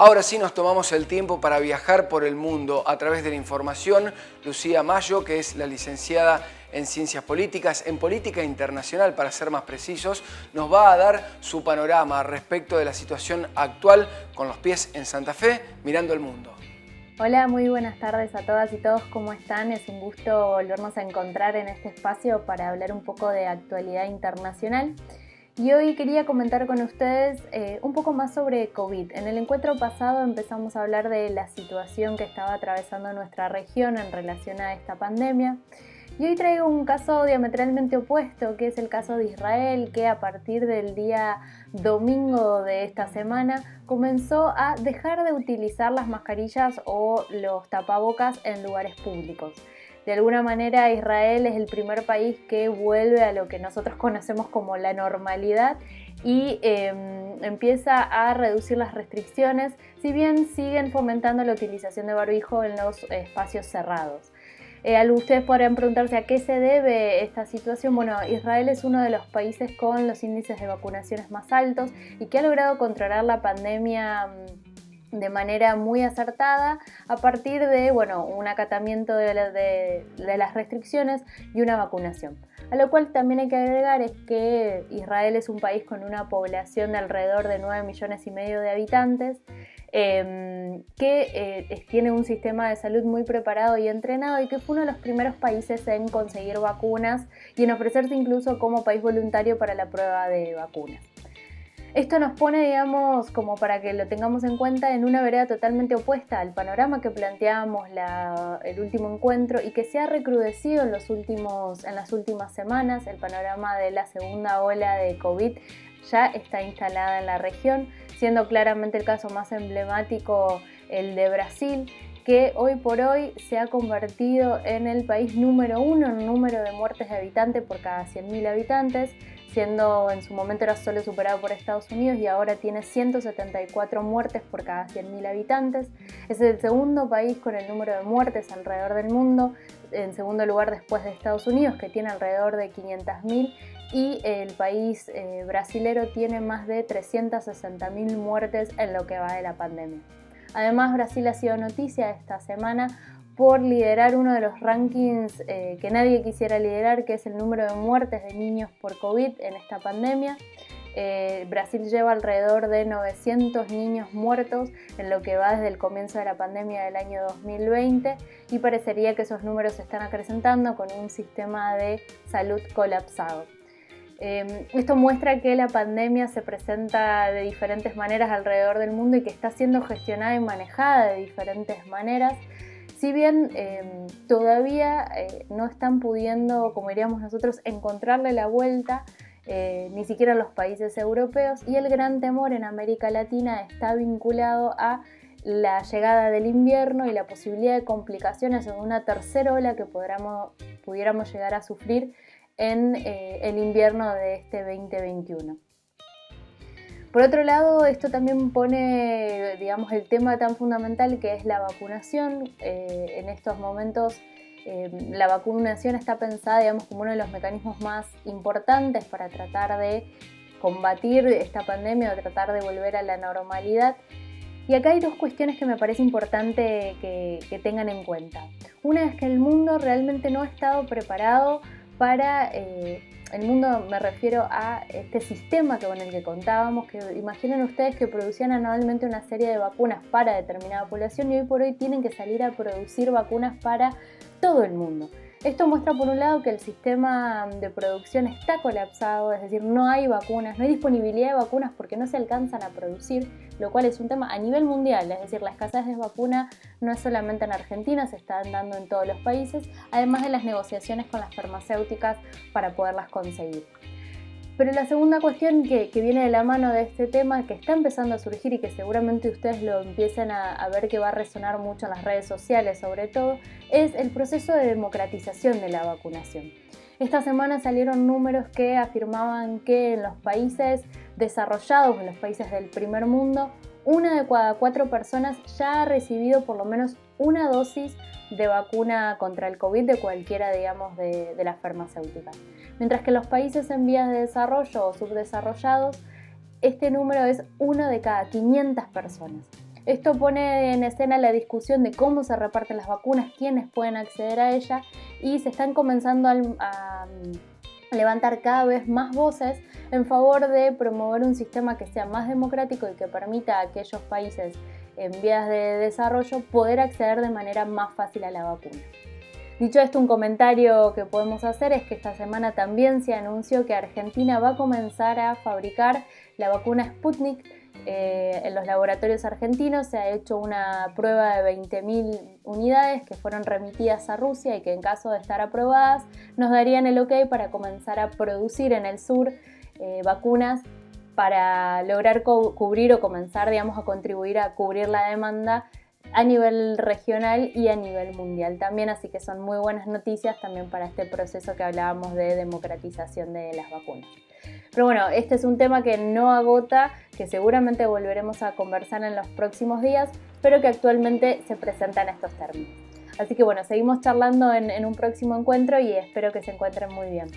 Ahora sí nos tomamos el tiempo para viajar por el mundo a través de la información. Lucía Mayo, que es la licenciada en Ciencias Políticas, en Política Internacional para ser más precisos, nos va a dar su panorama respecto de la situación actual con los pies en Santa Fe, mirando el mundo. Hola, muy buenas tardes a todas y todos, ¿cómo están? Es un gusto volvernos a encontrar en este espacio para hablar un poco de actualidad internacional. Y hoy quería comentar con ustedes un poco más sobre COVID. En el encuentro pasado empezamos a hablar de la situación que estaba atravesando nuestra región en relación a esta pandemia. Y hoy traigo un caso diametralmente opuesto, que es el caso de Israel, que a partir del día domingo de esta semana comenzó a dejar de utilizar las mascarillas o los tapabocas en lugares públicos. De alguna manera, Israel es el primer país que vuelve a lo que nosotros conocemos como la normalidad y empieza a reducir las restricciones, si bien siguen fomentando la utilización de barbijo en los espacios cerrados. Ustedes podrán preguntarse a qué se debe esta situación. Bueno, Israel es uno de los países con los índices de vacunaciones más altos y que ha logrado controlar la pandemia de manera muy acertada a partir de un acatamiento de las restricciones y una vacunación. A lo cual también hay que agregar es que Israel es un país con una población de alrededor de 9,5 millones de habitantes, que tiene un sistema de salud muy preparado y entrenado y que fue uno de los primeros países en conseguir vacunas y en ofrecerse incluso como país voluntario para la prueba de vacunas. Esto nos pone, digamos, como para que lo tengamos en cuenta, en una vereda totalmente opuesta al panorama que planteábamos el último encuentro y que se ha recrudecido en las últimas semanas. El panorama de la segunda ola de COVID ya está instalada en la región, siendo claramente el caso más emblemático el de Brasil, que hoy por hoy se ha convertido en el país número 1 en número de muertes de habitantes por cada 100.000 habitantes, siendo en su momento era solo superado por Estados Unidos y ahora tiene 174 muertes por cada 100.000 habitantes. Es el segundo país con el número de muertes alrededor del mundo, en segundo lugar después de Estados Unidos, que tiene alrededor de 500.000, y el país brasilero tiene más de 360.000 muertes en lo que va de la pandemia. Además, Brasil ha sido noticia esta semana por liderar uno de los rankings que nadie quisiera liderar, que es el número de muertes de niños por COVID en esta pandemia. Brasil lleva alrededor de 900 niños muertos en lo que va desde el comienzo de la pandemia del año 2020 y parecería que esos números se están acrecentando con un sistema de salud colapsado. Esto muestra que la pandemia se presenta de diferentes maneras alrededor del mundo y que está siendo gestionada y manejada de diferentes maneras. Si bien todavía no están pudiendo, como diríamos nosotros, encontrarle la vuelta, ni siquiera los países europeos, y el gran temor en América Latina está vinculado a la llegada del invierno y la posibilidad de complicaciones en una tercera ola que pudiéramos llegar a sufrir en el invierno de este 2021. Por otro lado, esto también pone, digamos, el tema tan fundamental que es la vacunación. En estos momentos la vacunación está pensada, digamos, como uno de los mecanismos más importantes para tratar de combatir esta pandemia o tratar de volver a la normalidad. Y acá hay dos cuestiones que me parece importante que tengan en cuenta. Una es que el mundo realmente no ha estado preparado para... el mundo, me refiero a este sistema con el que contábamos, que imaginen ustedes que producían anualmente una serie de vacunas para determinada población y hoy por hoy tienen que salir a producir vacunas para todo el mundo. Esto muestra por un lado que el sistema de producción está colapsado, es decir, no hay vacunas, no hay disponibilidad de vacunas porque no se alcanzan a producir, lo cual es un tema a nivel mundial, es decir, la escasez de vacuna no es solamente en Argentina, se está dando en todos los países, además de las negociaciones con las farmacéuticas para poderlas conseguir. Pero la segunda cuestión que viene de la mano de este tema, que está empezando a surgir y que seguramente ustedes lo empiezan a ver que va a resonar mucho en las redes sociales sobre todo, es el proceso de democratización de la vacunación. Esta semana salieron números que afirmaban que en los países desarrollados, en los países del primer mundo, 1 de cada 4 personas ya ha recibido por lo menos una dosis de vacuna contra el COVID de cualquiera, digamos, de las farmacéuticas. Mientras que en los países en vías de desarrollo o subdesarrollados, este número es 1 de cada 500 personas. Esto pone en escena la discusión de cómo se reparten las vacunas, quiénes pueden acceder a ella, y se están comenzando a levantar cada vez más voces en favor de promover un sistema que sea más democrático y que permita a aquellos países en vías de desarrollo poder acceder de manera más fácil a la vacuna. Dicho esto, un comentario que podemos hacer es que esta semana también se anunció que Argentina va a comenzar a fabricar la vacuna Sputnik. En los laboratorios argentinos se ha hecho una prueba de 20.000 unidades que fueron remitidas a Rusia y que en caso de estar aprobadas nos darían el ok para comenzar a producir en el sur vacunas para lograr cubrir o comenzar, digamos, a contribuir a cubrir la demanda a nivel regional y a nivel mundial también, así que son muy buenas noticias también para este proceso que hablábamos de democratización de las vacunas. Pero bueno, este es un tema que no agota, que seguramente volveremos a conversar en los próximos días, pero que actualmente se presenta en estos términos. Así que bueno, seguimos charlando en un próximo encuentro y espero que se encuentren muy bien.